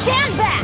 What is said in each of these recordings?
stand back!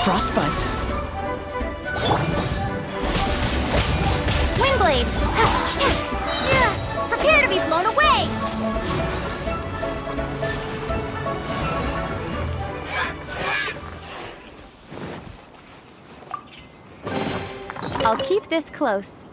Frostbite. Wingblade! Prepare to be blown away! I'll keep this close.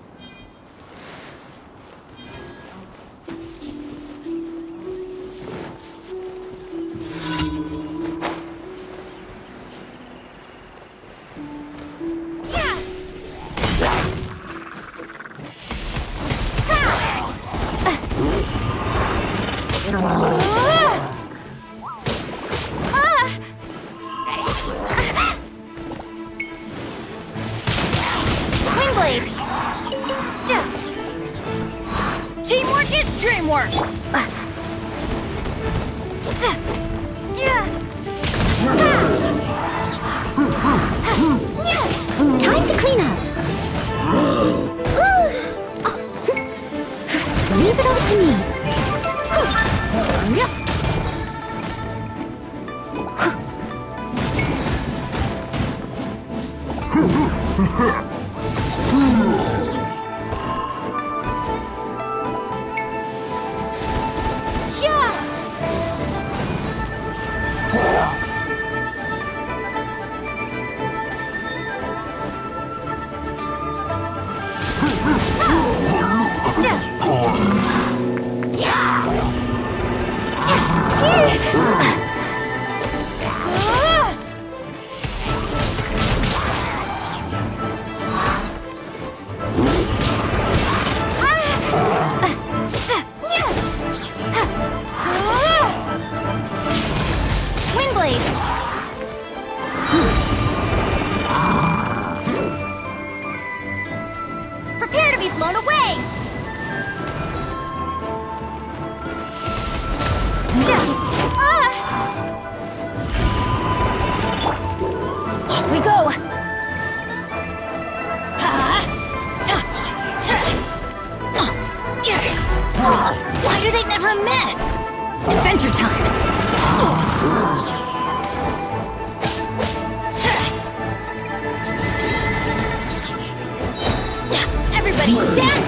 Teamwork is dreamwork! Time to clean up. Leave it all to me. Prepare to be blown away! Off we go! Why do they never miss? Adventure time! Everybody stand!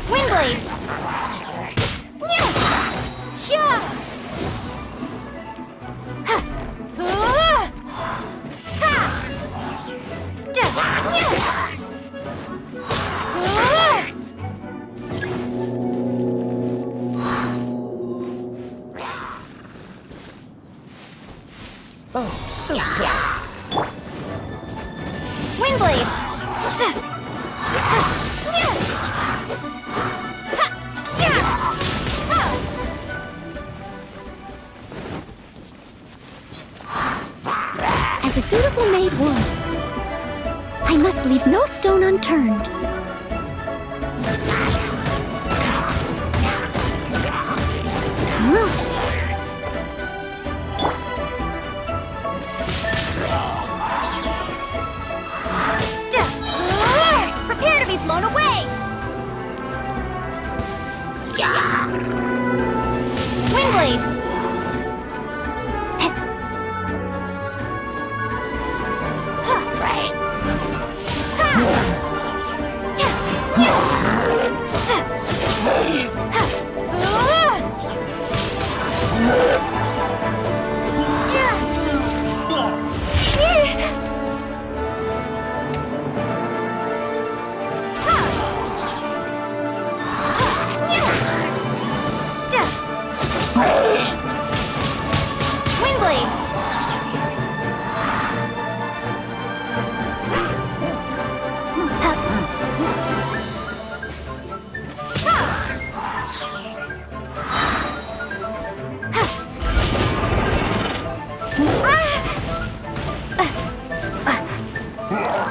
Windblade! Yeah! Oh, so sad. Windblade! As a dutiful maid would, I must leave no stone unturned. Prepare to be blown away! Windblade!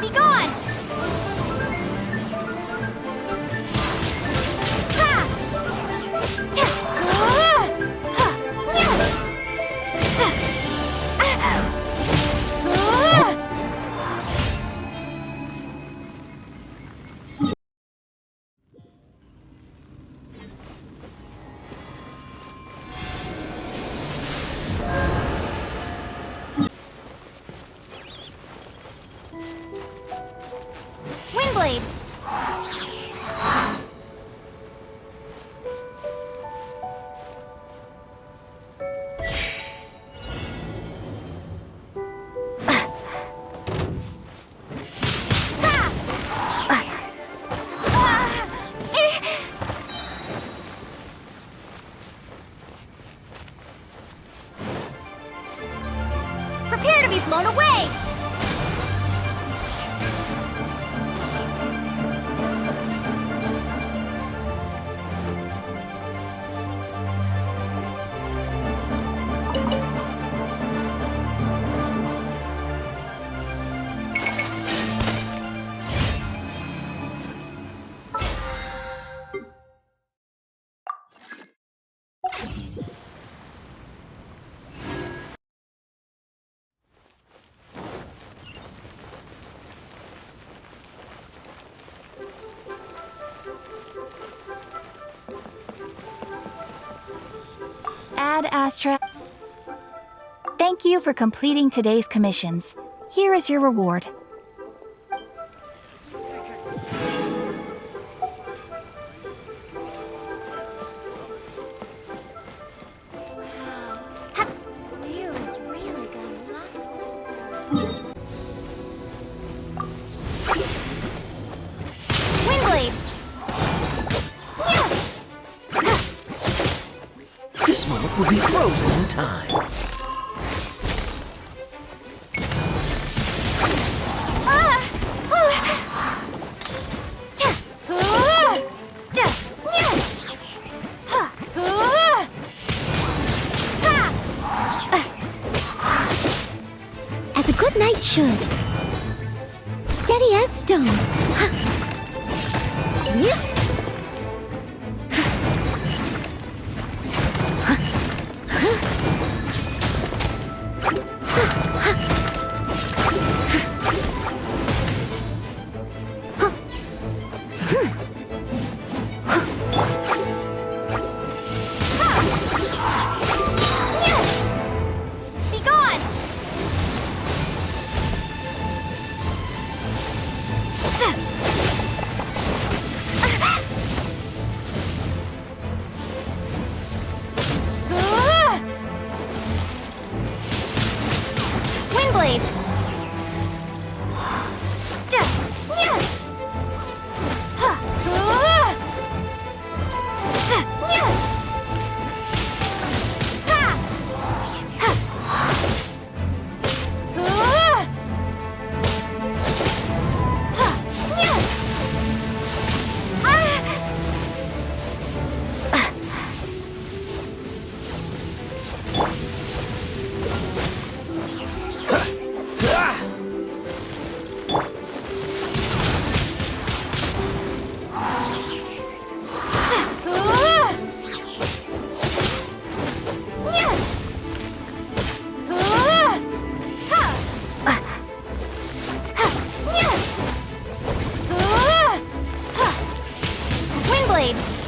Be gone! Windblade! Prepare to be blown away! Ad Astra. Thank you for completing today's commissions. Here is your reward. Windblade! This moment will be frozen in time. As a good knight should. Steady as stone. Be gone! Windblade!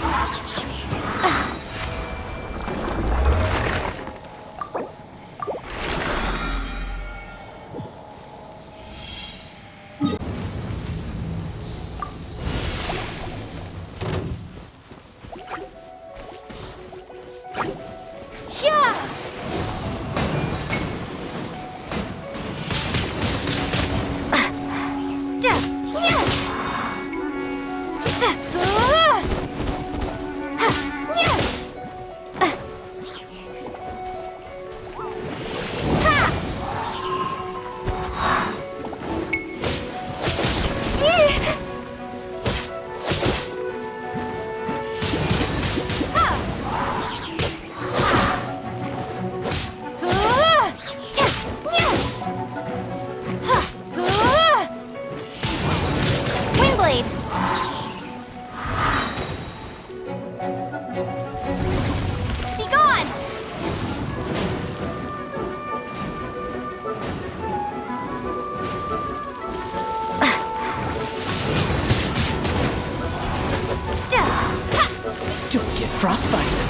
Don't get frostbite.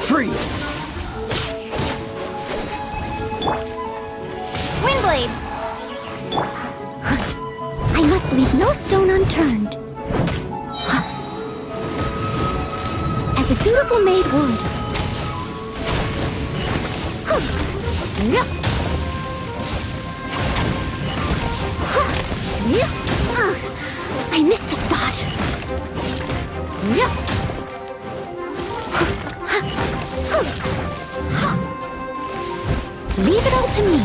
Freeze! Windblade! I must leave no stone unturned. As a dutiful maid would. I missed a spot. Leave it all to me.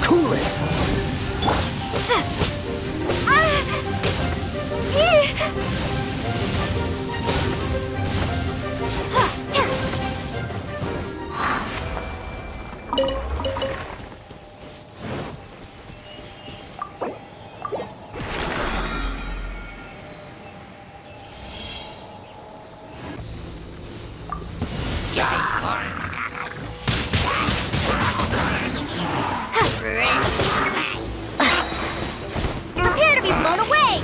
Cool it! Prepare to be blown away!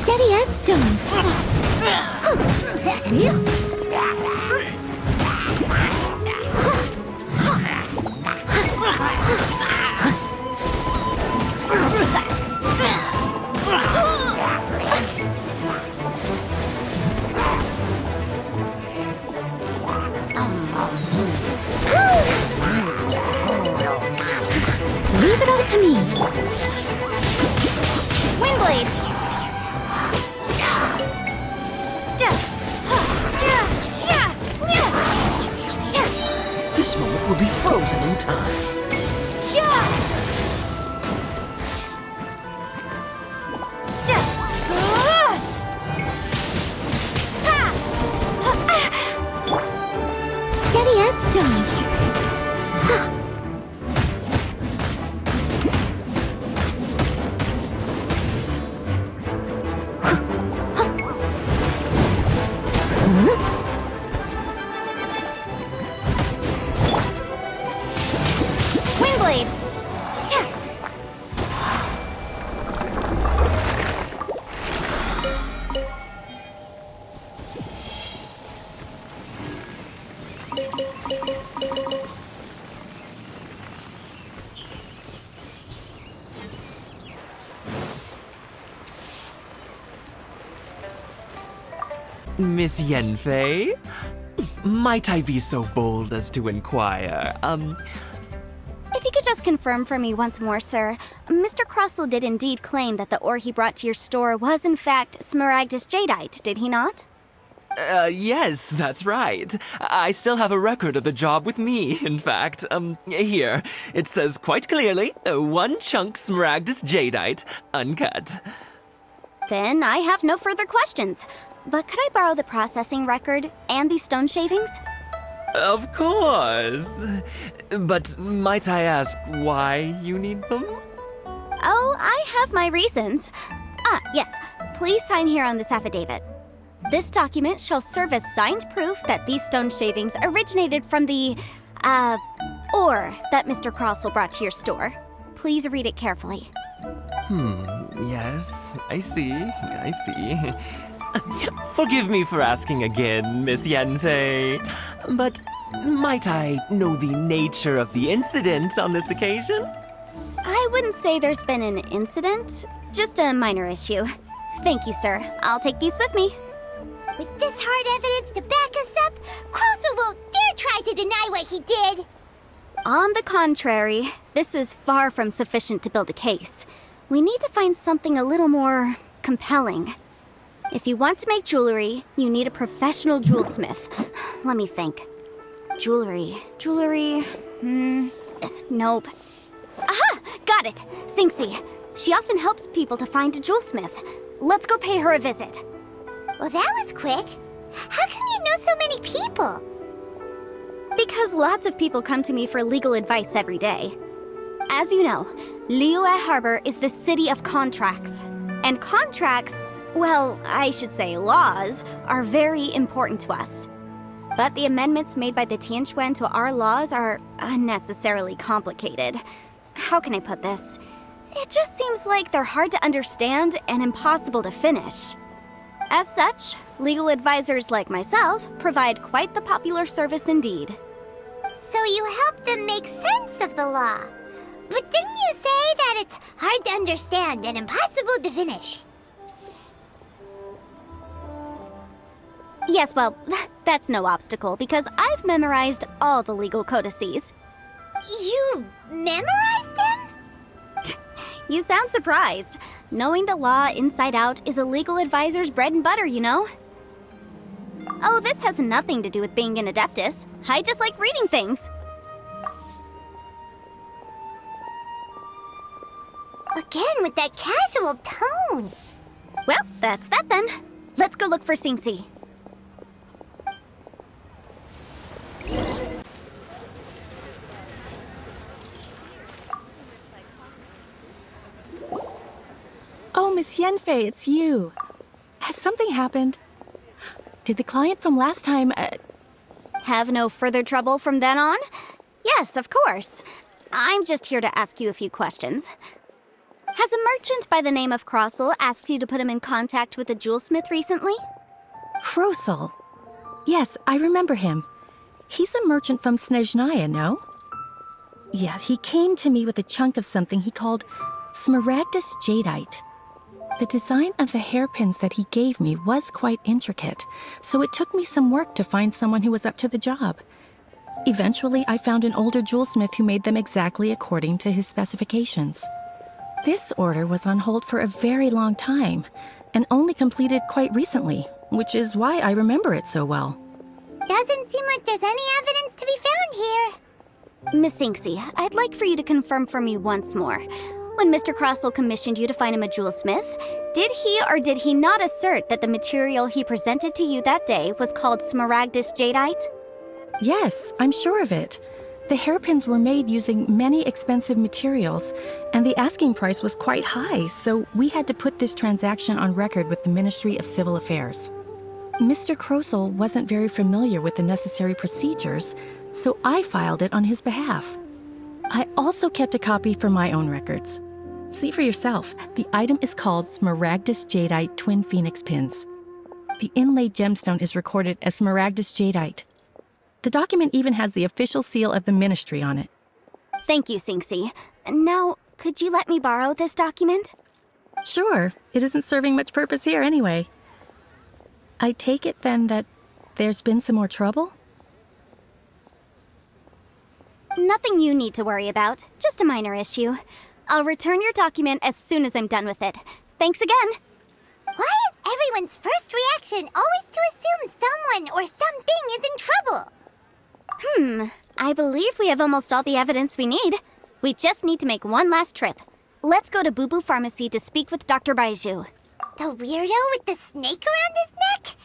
Steady as stone. it to me. Windblade! This moment will be frozen in time. Steady as stone. Windblade! Miss Yanfei? Might I be so bold as to inquire, If you could just confirm for me once more, sir. Mr. Crossell did indeed claim that the ore he brought to your store was in fact smaragdus jadeite, did he not? yes, that's right. I still have a record of the job with me, in fact. Here. It says quite clearly, 1 chunk smaragdus jadeite, uncut. Then I have no further questions. But could I borrow the processing record and these stone shavings? Of course. But might I ask why you need them? Oh, I have my reasons. Yes. Please sign here on this affidavit. This document shall serve as signed proof that these stone shavings originated from the, ore that Mr. Crossell brought to your store. Please read it carefully. Yes, I see. Forgive me for asking again, Miss Yanfei, but might I know the nature of the incident on this occasion? I wouldn't say there's been an incident, just a minor issue. Thank you, sir. I'll take these with me. With this hard evidence to back us up, Crossell won't dare try to deny what he did! On the contrary, this is far from sufficient to build a case. We need to find something a little more compelling. If you want to make jewelry, you need a professional jewelsmith. Let me think. Jewelry. Nope. Aha! Got it! Singxi. She often helps people to find a jewelsmith. Let's go pay her a visit. Well, that was quick. How come you know so many people? Because lots of people come to me for legal advice every day. As you know, Liyue Harbor is the city of contracts. And contracts, well, I should say laws, are very important to us. But the amendments made by the Tianquan to our laws are unnecessarily complicated. How can I put this? It just seems like they're hard to understand and impossible to finish. As such, legal advisors like myself provide quite the popular service indeed. So you help them make sense of the law. But didn't you say that it's hard to understand and impossible to finish? Yes, well, that's no obstacle because I've memorized all the legal codices. You memorized them? You sound surprised. Knowing the law inside out is a legal advisor's bread and butter, you know? Oh, this has nothing to do with being an adeptus. I just like reading things. Again with that casual tone. Well, that's that then. Let's go look for Singxi. Oh, Miss Yanfei, it's you. Has something happened? Did the client from last time, Have no further trouble from then on? Yes, of course. I'm just here to ask you a few questions. Has a merchant by the name of Crossell asked you to put him in contact with a jewelsmith recently? Crossell? Yes, I remember him. He's a merchant from Snezhnaya, no? Yeah, he came to me with a chunk of something he called smaragdus jadeite. The design of the hairpins that he gave me was quite intricate, so it took me some work to find someone who was up to the job. Eventually, I found an older jewelsmith who made them exactly according to his specifications. This order was on hold for a very long time, and only completed quite recently, which is why I remember it so well. Doesn't seem like there's any evidence to be found here. Miss Inksy, I'd like for you to confirm for me once more. When Mr. Crossell commissioned you to find him a jewelsmith, did he or did he not assert that the material he presented to you that day was called smaragdus jadeite? Yes, I'm sure of it. The hairpins were made using many expensive materials, and the asking price was quite high, so we had to put this transaction on record with the Ministry of Civil Affairs. Mr. Crossell wasn't very familiar with the necessary procedures, so I filed it on his behalf. I also kept a copy for my own records. See for yourself, the item is called Smaragdus Jadeite Twin Phoenix Pins. The inlaid gemstone is recorded as Smaragdus Jadeite. The document even has the official seal of the ministry on it. Thank you, Sinksy. Now, could you let me borrow this document? Sure, it isn't serving much purpose here anyway. I take it then that there's been some more trouble? Nothing you need to worry about, just a minor issue. I'll return your document as soon as I'm done with it. Thanks again. Why is everyone's first reaction always to assume someone or something is in trouble? I believe we have almost all the evidence we need. We just need to make one last trip. Let's go to Boo Boo Pharmacy to speak with Dr. Baiju. The weirdo with the snake around his neck?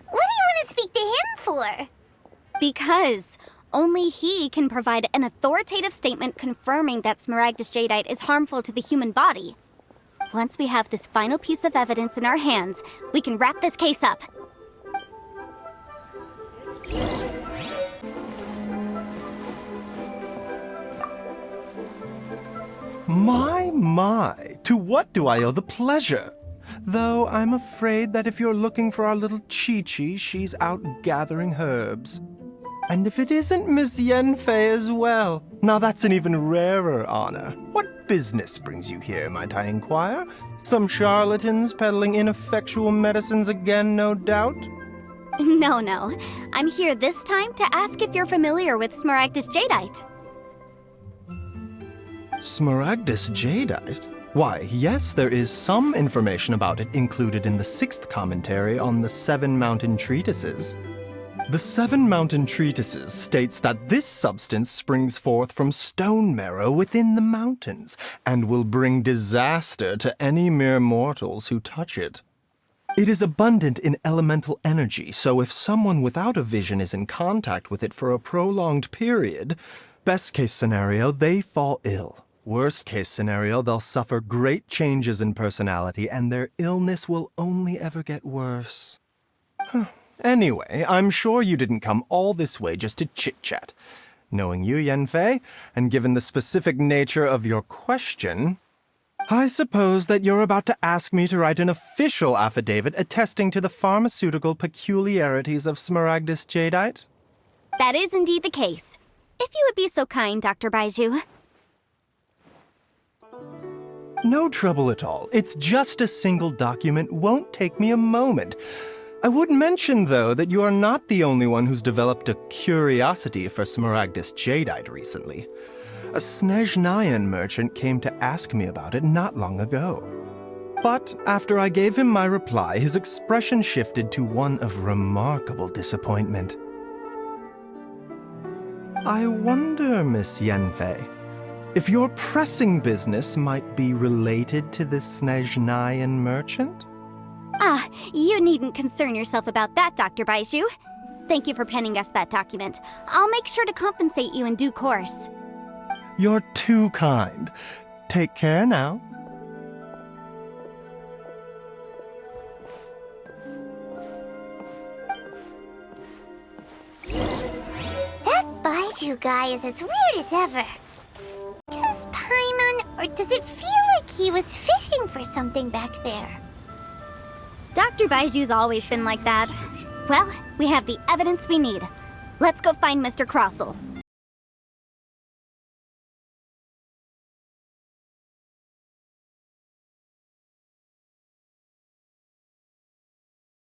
What do you want to speak to him for? Because only he can provide an authoritative statement confirming that smaragdus jadeite is harmful to the human body. Once we have this final piece of evidence in our hands, we can wrap this case up. My, to what do I owe the pleasure? Though I'm afraid that if you're looking for our little Chi-Chi, she's out gathering herbs. And if it isn't Miss Yanfei as well, now that's an even rarer honor. What business brings you here, might I inquire? Some charlatans peddling ineffectual medicines again, no doubt? No. I'm here this time to ask if you're familiar with smaragdus jadeite. Smaragdus jadeite? Why, yes, there is some information about it included in the 6th commentary on the 7 Mountain Treatises. The 7 Mountain Treatises states that this substance springs forth from stone marrow within the mountains, and will bring disaster to any mere mortals who touch it. It is abundant in elemental energy, so if someone without a vision is in contact with it for a prolonged period, best case scenario, they fall ill. Worst case scenario, they'll suffer great changes in personality, and their illness will only ever get worse. Anyway, I'm sure you didn't come all this way just to chit-chat. Knowing you, Yanfei, and given the specific nature of your question, I suppose that you're about to ask me to write an official affidavit attesting to the pharmaceutical peculiarities of smaragdus jadeite? That is indeed the case. If you would be so kind, Dr. Baiju. No trouble at all. It's just a single document. Won't take me a moment. I would mention, though, that you are not the only one who's developed a curiosity for smaragdus jadeite recently. A Snezhnayan merchant came to ask me about it not long ago. But after I gave him my reply, his expression shifted to one of remarkable disappointment. I wonder, Miss Yanfei, if your pressing business might be related to this Snezhnayan merchant? You needn't concern yourself about that, Dr. Baiju. Thank you for penning us that document. I'll make sure to compensate you in due course. You're too kind. Take care now. That Baiju guy is as weird as ever. Does Paimon, or does it feel like he was fishing for something back there? Dr. Baiju's always been like that. Well, we have the evidence we need. Let's go find Mr. Crossell.